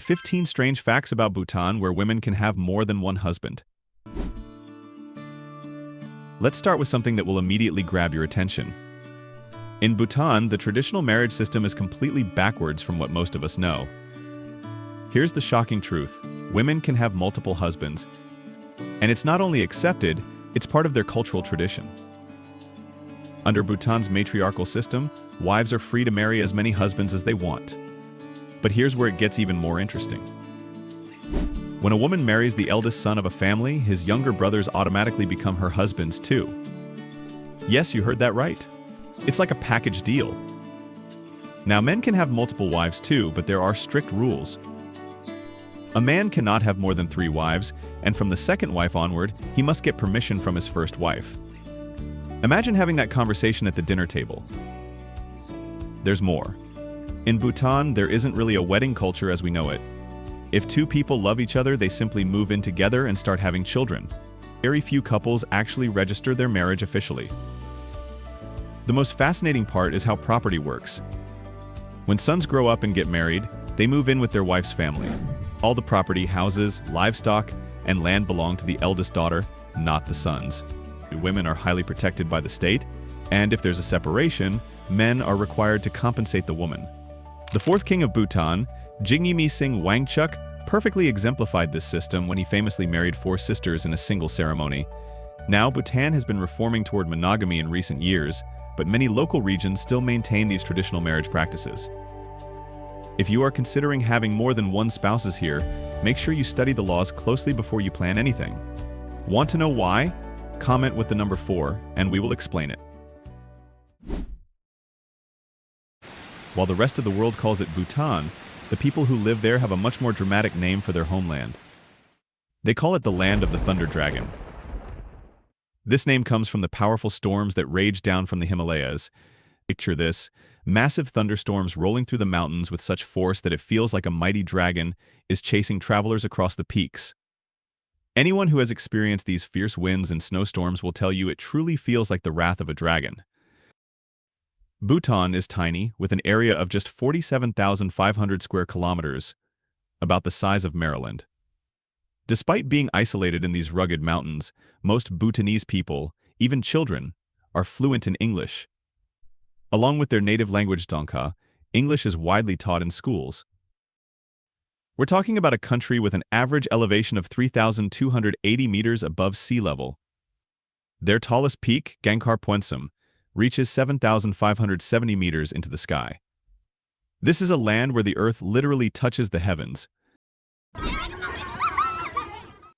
15 strange facts about Bhutan where women can have more than one husband. Let's start with something that will immediately grab your attention. In Bhutan, the traditional marriage system is completely backwards from what most of us know. Here's the shocking truth: women can have multiple husbands. And it's not only accepted, it's part of their cultural tradition. Under Bhutan's matriarchal system, wives are free to marry as many husbands as they want. But here's where it gets even more interesting. When a woman marries the eldest son of a family, his younger brothers automatically become her husbands too. Yes, you heard that right. It's like a package deal. Now, men can have multiple wives too, but there are strict rules. A man cannot have more than 3 wives, and from the second wife onward, he must get permission from his first wife. Imagine having that conversation at the dinner table. There's more. In Bhutan, there isn't really a wedding culture as we know it. If 2 people love each other, they simply move in together and start having children. Very few couples actually register their marriage officially. The most fascinating part is how property works. When sons grow up and get married, they move in with their wife's family. All the property, houses, livestock, and land belong to the eldest daughter, not the sons. Women are highly protected by the state, and if there's a separation, men are required to compensate the woman. The 4th king of Bhutan, Jigme Singh Wangchuck, perfectly exemplified this system when he famously married 4 sisters in a single ceremony. Now, Bhutan has been reforming toward monogamy in recent years, but many local regions still maintain these traditional marriage practices. If you are considering having more than one spouses here, make sure you study the laws closely before you plan anything. Want to know why? Comment with the number 4, and we will explain it. While the rest of the world calls it Bhutan, the people who live there have a much more dramatic name for their homeland. They call it the land of the thunder dragon. This name comes from the powerful storms that rage down from the Himalayas. Picture this: massive thunderstorms rolling through the mountains with such force that it feels like a mighty dragon is chasing travelers across the peaks. Anyone who has experienced these fierce winds and snowstorms will tell you it truly feels like the wrath of a dragon. Bhutan is tiny, with an area of just 47,500 square kilometers, about the size of Maryland. Despite being isolated in these rugged mountains, most Bhutanese people, even children, are fluent in English. Along with their native language Dongka, English is widely taught in schools. We're talking about a country with an average elevation of 3,280 meters above sea level. Their tallest peak, Gangkar Puensum, reaches 7,570 meters into the sky. This is a land where the earth literally touches the heavens.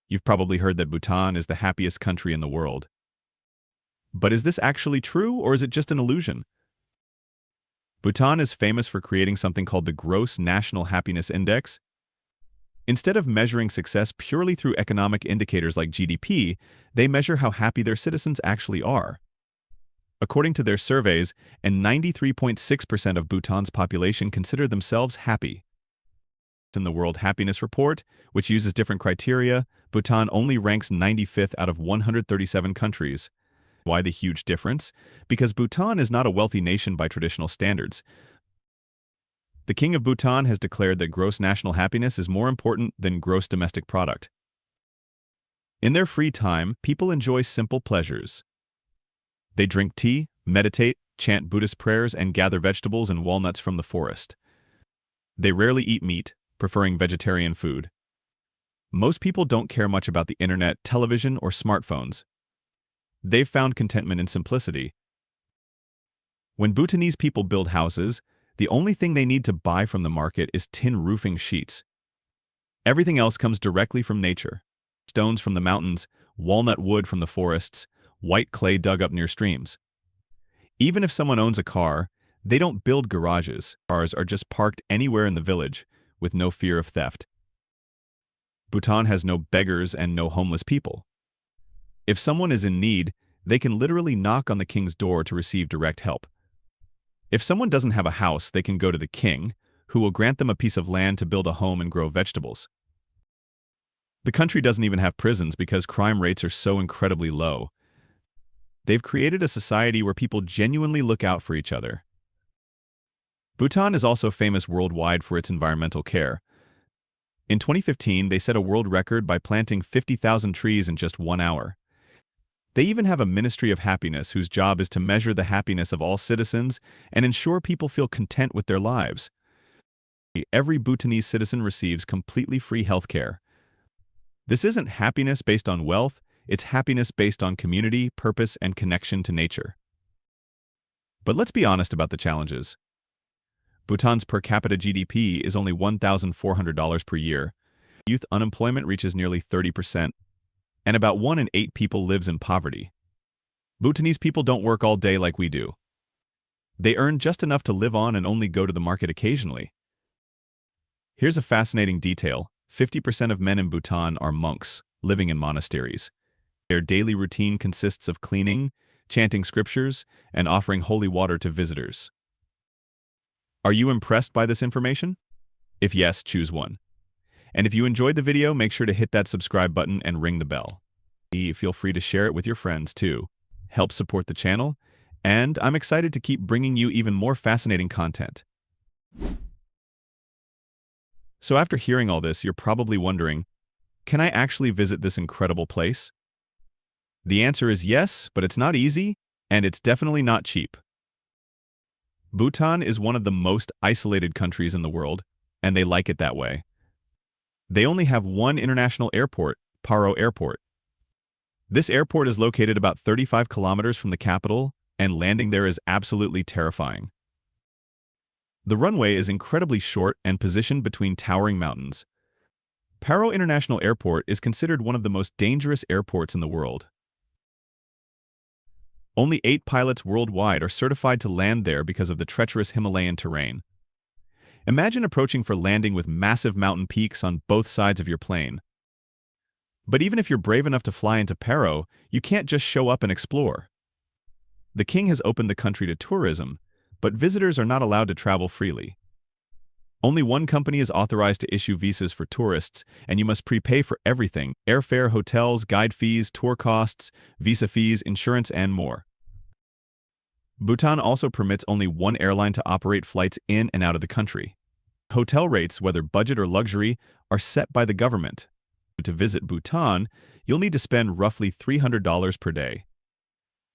You've probably heard that Bhutan is the happiest country in the world. But is this actually true, or is it just an illusion? Bhutan is famous for creating something called the Gross National Happiness Index. Instead of measuring success purely through economic indicators like GDP, they measure how happy their citizens actually are. According to their surveys, and 93.6% of Bhutan's population consider themselves happy. In the World Happiness Report, which uses different criteria, Bhutan only ranks 95th out of 137 countries. Why the huge difference? Because Bhutan is not a wealthy nation by traditional standards. The King of Bhutan has declared that gross national happiness is more important than gross domestic product. In their free time, people enjoy simple pleasures. They drink tea, meditate, chant Buddhist prayers, and gather vegetables and walnuts from the forest. They rarely eat meat, preferring vegetarian food. Most people don't care much about the internet, television, or smartphones. They've found contentment in simplicity. When Bhutanese people build houses, the only thing they need to buy from the market is tin roofing sheets. Everything else comes directly from nature. Stones from the mountains, walnut wood from the forests, white clay dug up near streams. Even if someone owns a car, they don't build garages. Cars are just parked anywhere in the village, with no fear of theft. Bhutan has no beggars and no homeless people. If someone is in need, they can literally knock on the king's door to receive direct help. If someone doesn't have a house, they can go to the king, who will grant them a piece of land to build a home and grow vegetables. The country doesn't even have prisons because crime rates are so incredibly low. They've created a society where people genuinely look out for each other. Bhutan is also famous worldwide for its environmental care. In 2015, they set a world record by planting 50,000 trees in just 1 hour. They even have a Ministry of Happiness whose job is to measure the happiness of all citizens and ensure people feel content with their lives. Every Bhutanese citizen receives completely free healthcare. This isn't happiness based on wealth, it's happiness based on community, purpose, and connection to nature. But let's be honest about the challenges. Bhutan's per capita GDP is only $1,400 per year. Youth unemployment reaches nearly 30%, and about 1 in 8 people lives in poverty. Bhutanese people don't work all day like we do. They earn just enough to live on and only go to the market occasionally. Here's a fascinating detail. 50% of men in Bhutan are monks, living in monasteries. Their daily routine consists of cleaning, chanting scriptures, and offering holy water to visitors. Are you impressed by this information? If yes, choose one. And if you enjoyed the video, make sure to hit that subscribe button and ring the bell. Feel free to share it with your friends too. Help support the channel, and I'm excited to keep bringing you even more fascinating content. So after hearing all this, you're probably wondering, can I actually visit this incredible place? The answer is yes, but it's not easy, and it's definitely not cheap. Bhutan is one of the most isolated countries in the world, and they like it that way. They only have one international airport, Paro Airport. This airport is located about 35 kilometers from the capital, and landing there is absolutely terrifying. The runway is incredibly short and positioned between towering mountains. Paro International Airport is considered one of the most dangerous airports in the world. Only 8 pilots worldwide are certified to land there because of the treacherous Himalayan terrain. Imagine approaching for landing with massive mountain peaks on both sides of your plane. But even if you're brave enough to fly into Paro, you can't just show up and explore. The king has opened the country to tourism, but visitors are not allowed to travel freely. Only one company is authorized to issue visas for tourists, and you must prepay for everything: airfare, hotels, guide fees, tour costs, visa fees, insurance, and more. Bhutan also permits only one airline to operate flights in and out of the country. Hotel rates, whether budget or luxury, are set by the government. To visit Bhutan, you'll need to spend roughly $300 per day.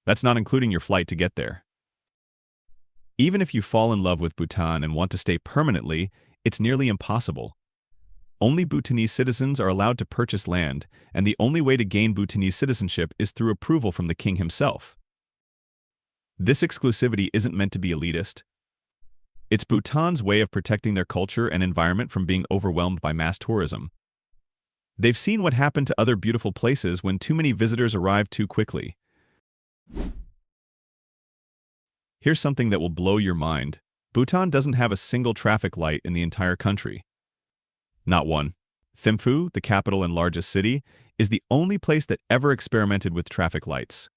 That's not including your flight to get there. Even if you fall in love with Bhutan and want to stay permanently, it's nearly impossible. Only Bhutanese citizens are allowed to purchase land, and the only way to gain Bhutanese citizenship is through approval from the king himself. This exclusivity isn't meant to be elitist. It's Bhutan's way of protecting their culture and environment from being overwhelmed by mass tourism. They've seen what happened to other beautiful places when too many visitors arrive too quickly. Here's something that will blow your mind. Bhutan doesn't have a single traffic light in the entire country. Not one. Thimphu, the capital and largest city, is the only place that ever experimented with traffic lights.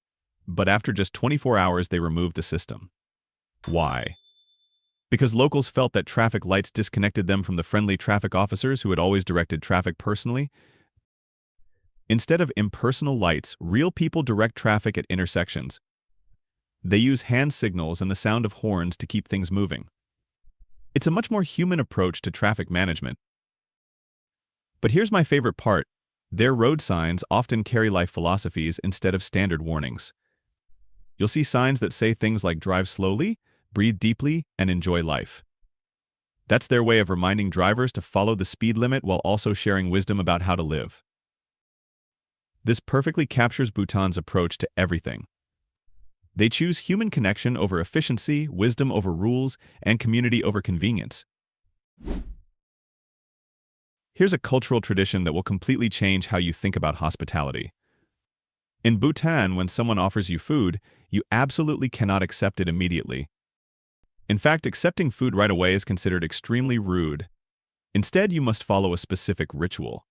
But after just 24 hours, they removed the system. Why? Because locals felt that traffic lights disconnected them from the friendly traffic officers who had always directed traffic personally. Instead of impersonal lights, real people direct traffic at intersections. They use hand signals and the sound of horns to keep things moving. It's a much more human approach to traffic management. But here's my favorite part. Their road signs often carry life philosophies instead of standard warnings. You'll see signs that say things like drive slowly, breathe deeply, and enjoy life. That's their way of reminding drivers to follow the speed limit while also sharing wisdom about how to live. This perfectly captures Bhutan's approach to everything. They choose human connection over efficiency, wisdom over rules, and community over convenience. Here's a cultural tradition that will completely change how you think about hospitality. In Bhutan, when someone offers you food, you absolutely cannot accept it immediately. In fact, accepting food right away is considered extremely rude. Instead, you must follow a specific ritual.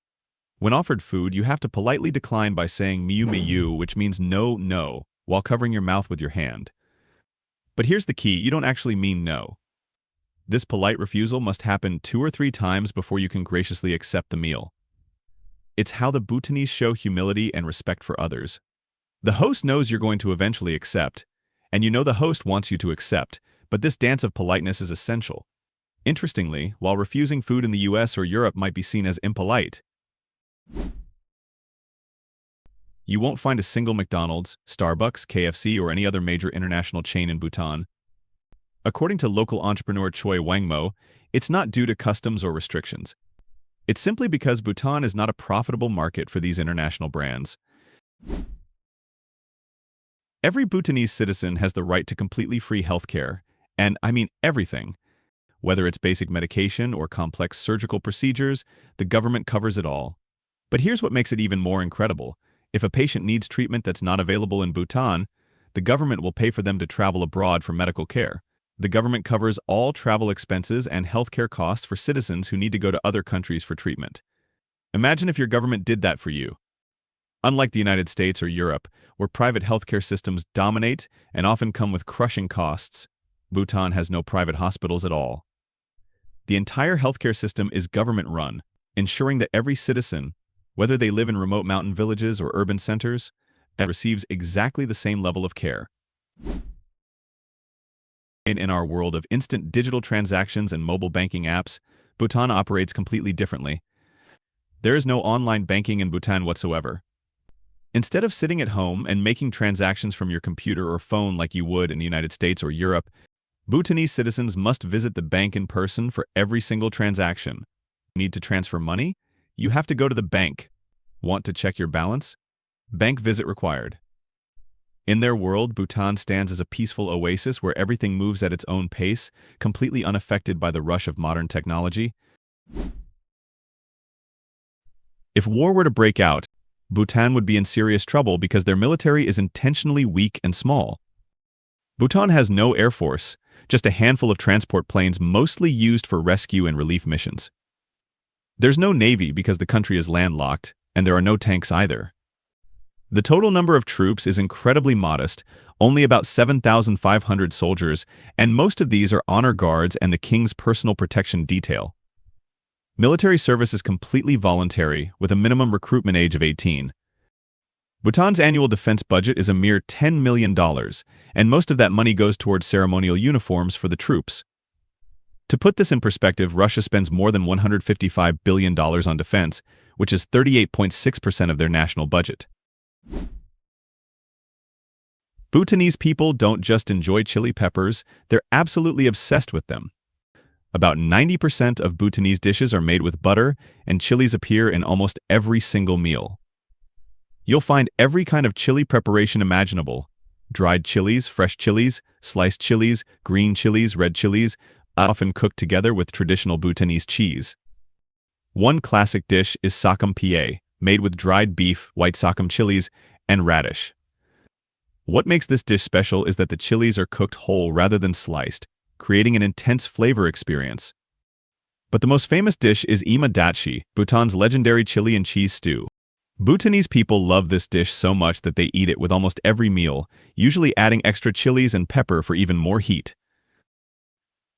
When offered food, you have to politely decline by saying miyu miyu, which means no, no, while covering your mouth with your hand. But here's the key, you don't actually mean no. This polite refusal must happen 2 or 3 times before you can graciously accept the meal. It's how the Bhutanese show humility and respect for others. The host knows you're going to eventually accept, and you know the host wants you to accept, but this dance of politeness is essential. Interestingly, while refusing food in the US or Europe might be seen as impolite, you won't find a single McDonald's, Starbucks, KFC, or any other major international chain in Bhutan. According to local entrepreneur Choi Wangmo, it's not due to customs or restrictions. It's simply because Bhutan is not a profitable market for these international brands. Every Bhutanese citizen has the right to completely free healthcare, and I mean everything. Whether it's basic medication or complex surgical procedures, the government covers it all. But here's what makes it even more incredible. If a patient needs treatment that's not available in Bhutan, the government will pay for them to travel abroad for medical care. The government covers all travel expenses and healthcare costs for citizens who need to go to other countries for treatment. Imagine if your government did that for you. Unlike the United States or Europe, where private healthcare systems dominate and often come with crushing costs, Bhutan has no private hospitals at all. The entire healthcare system is government-run, ensuring that every citizen, whether they live in remote mountain villages or urban centers, receives exactly the same level of care. In our world of instant digital transactions and mobile banking apps, Bhutan operates completely differently. There is no online banking in Bhutan whatsoever. Instead of sitting at home and making transactions from your computer or phone like you would in the United States or Europe, Bhutanese citizens must visit the bank in person for every single transaction. Need to transfer money? You have to go to the bank. Want to check your balance? Bank visit required. In their world, Bhutan stands as a peaceful oasis where everything moves at its own pace, completely unaffected by the rush of modern technology. If war were to break out, Bhutan would be in serious trouble because their military is intentionally weak and small. Bhutan has no air force, just a handful of transport planes mostly used for rescue and relief missions. There's no navy because the country is landlocked, and there are no tanks either. The total number of troops is incredibly modest, only about 7,500 soldiers, and most of these are honor guards and the king's personal protection detail. Military service is completely voluntary, with a minimum recruitment age of 18. Bhutan's annual defense budget is a mere $10 million, and most of that money goes towards ceremonial uniforms for the troops. To put this in perspective, Russia spends more than $155 billion on defense, which is 38.6% of their national budget. Bhutanese people don't just enjoy chili peppers, they're absolutely obsessed with them. About 90% of Bhutanese dishes are made with butter, and chilies appear in almost every single meal. You'll find every kind of chili preparation imaginable: dried chilies, fresh chilies, sliced chilies, green chilies, red chilies, often cooked together with traditional Bhutanese cheese. One classic dish is sakam pie, made with dried beef, white sakam chilies, and radish. What makes this dish special is that the chilies are cooked whole rather than sliced, creating an intense flavor experience. But the most famous dish is ima datshi, Bhutan's legendary chili and cheese stew. Bhutanese people love this dish so much that they eat it with almost every meal, usually adding extra chilies and pepper for even more heat.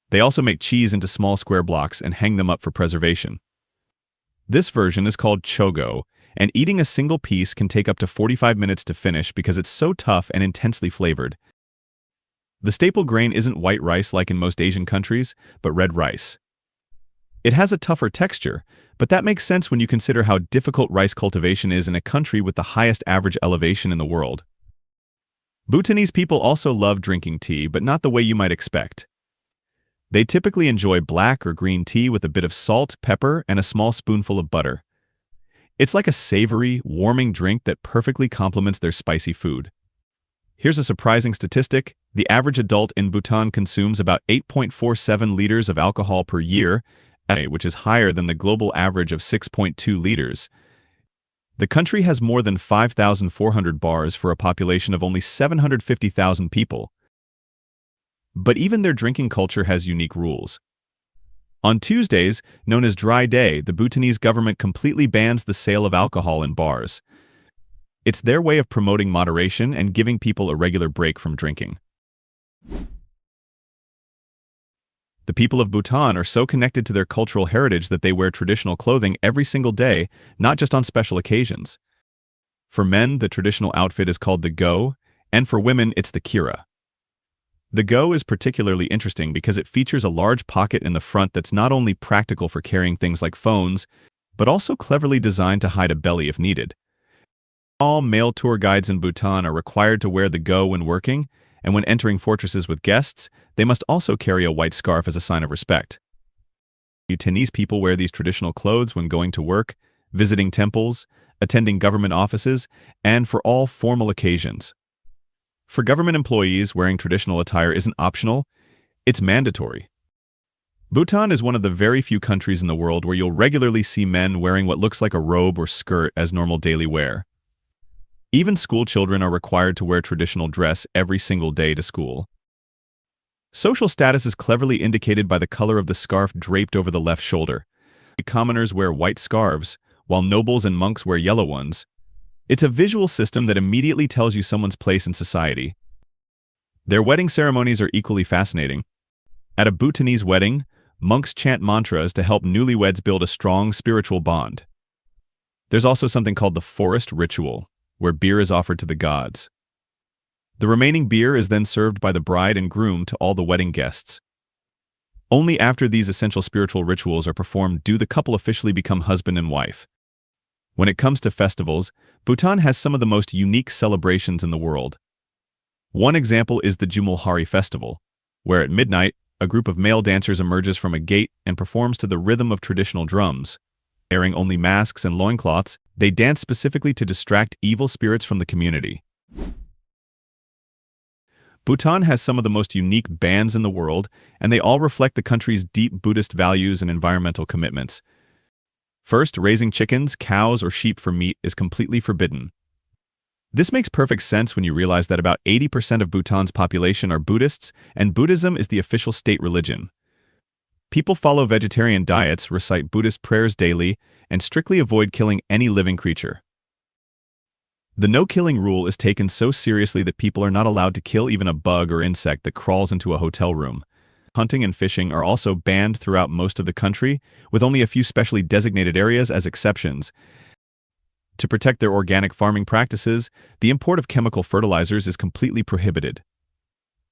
They also make cheese into small square blocks and hang them up for preservation. This version is called chogo, and eating a single piece can take up to 45 minutes to finish because it's so tough and intensely flavored. The staple grain isn't white rice like in most Asian countries, but red rice. It has a tougher texture, but that makes sense when you consider how difficult rice cultivation is in a country with the highest average elevation in the world. Bhutanese people also love drinking tea, but not the way you might expect. They typically enjoy black or green tea with a bit of salt, pepper, and a small spoonful of butter. It's like a savory, warming drink that perfectly complements their spicy food. Here's a surprising statistic: the average adult in Bhutan consumes about 8.47 liters of alcohol per year, which is higher than the global average of 6.2 liters. The country has more than 5,400 bars for a population of only 750,000 people. But even their drinking culture has unique rules. On Tuesdays, known as Dry Day, the Bhutanese government completely bans the sale of alcohol in bars. It's their way of promoting moderation and giving people a regular break from drinking. The people of Bhutan are so connected to their cultural heritage that they wear traditional clothing every single day, not just on special occasions. For men, the traditional outfit is called the go, and for women, it's the kira. The Go is particularly interesting because it features a large pocket in the front that's not only practical for carrying things like phones, but also cleverly designed to hide a belly if needed. All male tour guides in Bhutan are required to wear the Go when working, and when entering fortresses with guests, they must also carry a white scarf as a sign of respect. Bhutanese people wear these traditional clothes when going to work, visiting temples, attending government offices, and for all formal occasions. For government employees, wearing traditional attire isn't optional, it's mandatory. Bhutan is one of the very few countries in the world where you'll regularly see men wearing what looks like a robe or skirt as normal daily wear. Even school children are required to wear traditional dress every single day to school. Social status is cleverly indicated by the color of the scarf draped over the left shoulder. Commoners wear white scarves, while nobles and monks wear yellow ones. It's a visual system that immediately tells you someone's place in society. Their wedding ceremonies are equally fascinating. At a Bhutanese wedding, monks chant mantras to help newlyweds build a strong spiritual bond. There's also something called the forest ritual, where beer is offered to the gods. The remaining beer is then served by the bride and groom to all the wedding guests. Only after these essential spiritual rituals are performed do the couple officially become husband and wife. When it comes to festivals, Bhutan has some of the most unique celebrations in the world. One example is the Jumulhari festival, where at midnight, a group of male dancers emerges from a gate and performs to the rhythm of traditional drums. Wearing only masks and loincloths, they dance specifically to distract evil spirits from the community. Bhutan has some of the most unique bands in the world, and they all reflect the country's deep Buddhist values and environmental commitments. First, raising chickens, cows, or sheep for meat is completely forbidden. This makes perfect sense when you realize that about 80% of Bhutan's population are Buddhists, and Buddhism is the official state religion. People follow vegetarian diets, recite Buddhist prayers daily, and strictly avoid killing any living creature. The no-killing rule is taken so seriously that people are not allowed to kill even a bug or insect that crawls into a hotel room. Hunting and fishing are also banned throughout most of the country, with only a few specially designated areas as exceptions. To protect their organic farming practices, the import of chemical fertilizers is completely prohibited.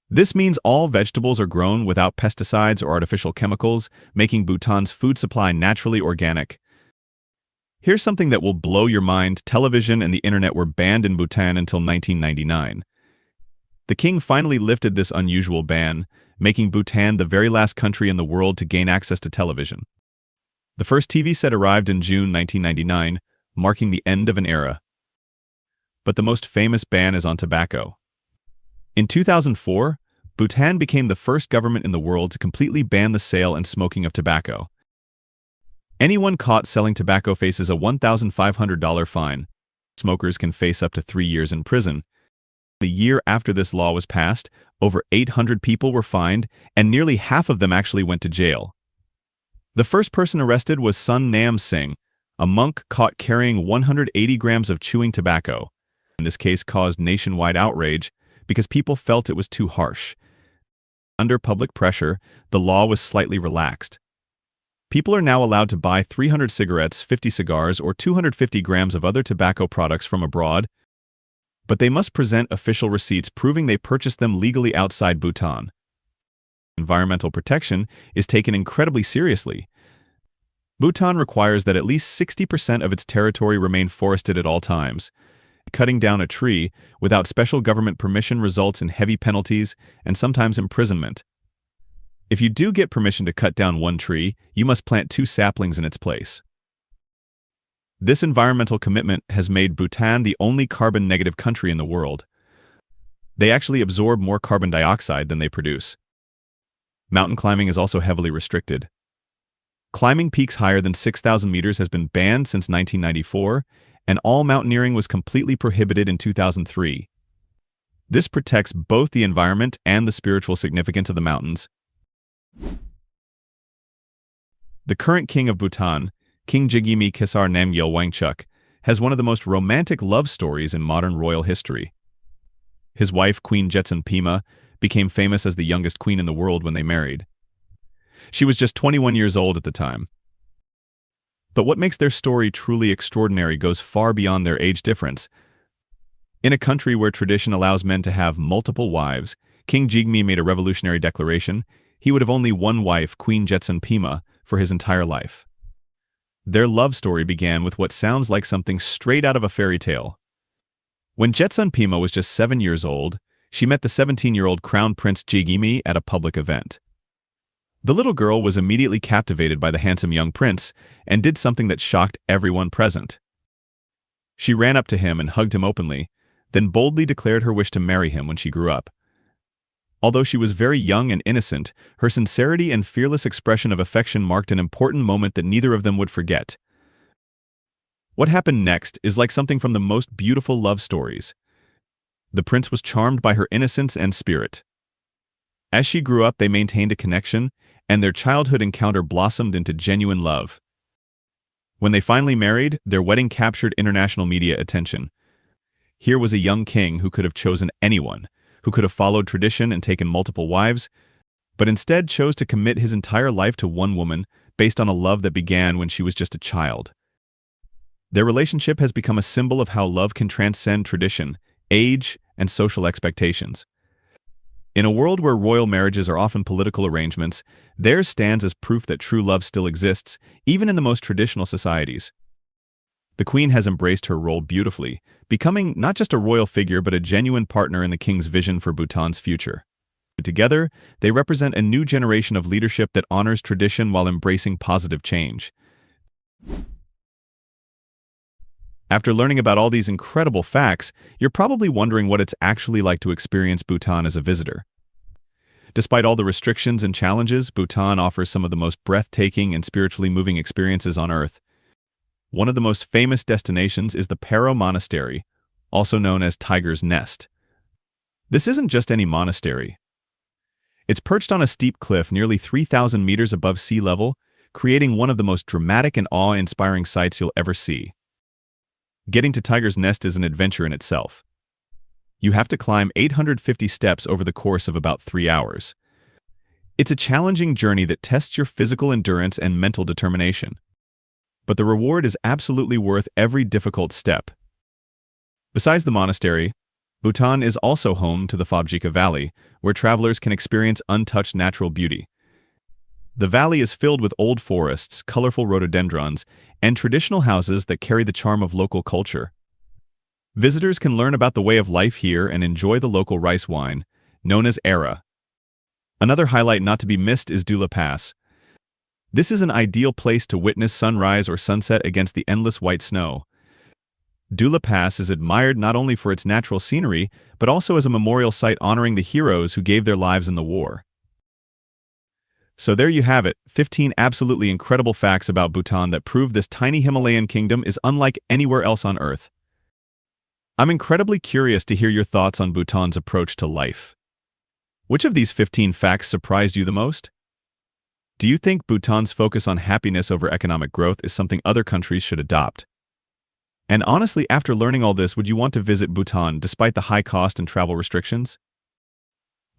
This means all vegetables are grown without pesticides or artificial chemicals, making Bhutan's food supply naturally organic. Here's something that will blow your mind. Television and the internet were banned in Bhutan until 1999. The king finally lifted this unusual ban, making Bhutan the very last country in the world to gain access to television. The first TV set arrived in June 1999, marking the end of an era. But the most famous ban is on tobacco. In 2004, Bhutan became the first government in the world to completely ban the sale and smoking of tobacco. Anyone caught selling tobacco faces a $1,500 fine. Smokers can face up to 3 years in prison. The year after this law was passed, over 800 people were fined, and nearly half of them actually went to jail. The first person arrested was Sun Nam Singh, a monk caught carrying 180 grams of chewing tobacco. This case caused nationwide outrage because people felt it was too harsh. Under public pressure, the law was slightly relaxed. People are now allowed to buy 300 cigarettes, 50 cigars, or 250 grams of other tobacco products from abroad, but they must present official receipts proving they purchased them legally outside Bhutan. Environmental protection is taken incredibly seriously. Bhutan requires that at least 60% of its territory remain forested at all times. Cutting down a tree without special government permission results in heavy penalties and sometimes imprisonment. If you do get permission to cut down one tree, you must plant 2 saplings in its place. This environmental commitment has made Bhutan the only carbon-negative country in the world. They actually absorb more carbon dioxide than they produce. Mountain climbing is also heavily restricted. Climbing peaks higher than 6,000 meters has been banned since 1994, and all mountaineering was completely prohibited in 2003. This protects both the environment and the spiritual significance of the mountains. The current king of Bhutan, King Jigme Khesar Namgyel Wangchuck, has one of the most romantic love stories in modern royal history. His wife, Queen Jetsun Pima, became famous as the youngest queen in the world when they married. She was just 21 years old at the time. But what makes their story truly extraordinary goes far beyond their age difference. In a country where tradition allows men to have multiple wives, King Jigme made a revolutionary declaration. He would have only one wife, Queen Jetsun Pima, for his entire life. Their love story began with what sounds like something straight out of a fairy tale. When Jetsun Pima was just 7 years old, she met the 17-year-old Crown Prince Jigme at a public event. The little girl was immediately captivated by the handsome young prince and did something that shocked everyone present. She ran up to him and hugged him openly, then boldly declared her wish to marry him when she grew up. Although she was very young and innocent, her sincerity and fearless expression of affection marked an important moment that neither of them would forget. What happened next is like something from the most beautiful love stories. The prince was charmed by her innocence and spirit. As she grew up, they maintained a connection, and their childhood encounter blossomed into genuine love. When they finally married, their wedding captured international media attention. Here was a young king who could have chosen anyone, who could have followed tradition and taken multiple wives, but instead chose to commit his entire life to one woman based on a love that began when she was just a child. Their relationship has become a symbol of how love can transcend tradition, age, and social expectations. In a world where royal marriages are often political arrangements, theirs stands as proof that true love still exists, even in the most traditional societies. The queen has embraced her role beautifully, becoming not just a royal figure but a genuine partner in the king's vision for Bhutan's future. Together, they represent a new generation of leadership that honors tradition while embracing positive change. After learning about all these incredible facts, you're probably wondering what it's actually like to experience Bhutan as a visitor. Despite all the restrictions and challenges, Bhutan offers some of the most breathtaking and spiritually moving experiences on Earth. One of the most famous destinations is the Paro Monastery, also known as Tiger's Nest. This isn't just any monastery. It's perched on a steep cliff nearly 3,000 meters above sea level, creating one of the most dramatic and awe-inspiring sights you'll ever see. Getting to Tiger's Nest is an adventure in itself. You have to climb 850 steps over the course of about 3 hours. It's a challenging journey that tests your physical endurance and mental determination. But the reward is absolutely worth every difficult step. Besides the monastery, Bhutan is also home to the Phobjika Valley, where travelers can experience untouched natural beauty. The valley is filled with old forests, colorful rhododendrons, and traditional houses that carry the charm of local culture. Visitors can learn about the way of life here and enjoy the local rice wine, known as Ara. Another highlight not to be missed is Dula Pass. This is an ideal place to witness sunrise or sunset against the endless white snow. Dula Pass is admired not only for its natural scenery, but also as a memorial site honoring the heroes who gave their lives in the war. So there you have it, 15 absolutely incredible facts about Bhutan that prove this tiny Himalayan kingdom is unlike anywhere else on Earth. I'm incredibly curious to hear your thoughts on Bhutan's approach to life. Which of these 15 facts surprised you the most? Do you think Bhutan's focus on happiness over economic growth is something other countries should adopt? And honestly, after learning all this, would you want to visit Bhutan despite the high cost and travel restrictions?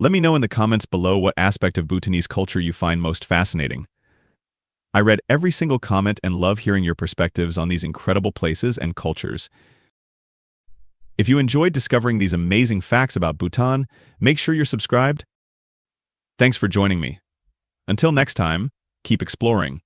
Let me know in the comments below what aspect of Bhutanese culture you find most fascinating. I read every single comment and love hearing your perspectives on these incredible places and cultures. If you enjoyed discovering these amazing facts about Bhutan, make sure you're subscribed. Thanks for joining me. Until next time, keep exploring.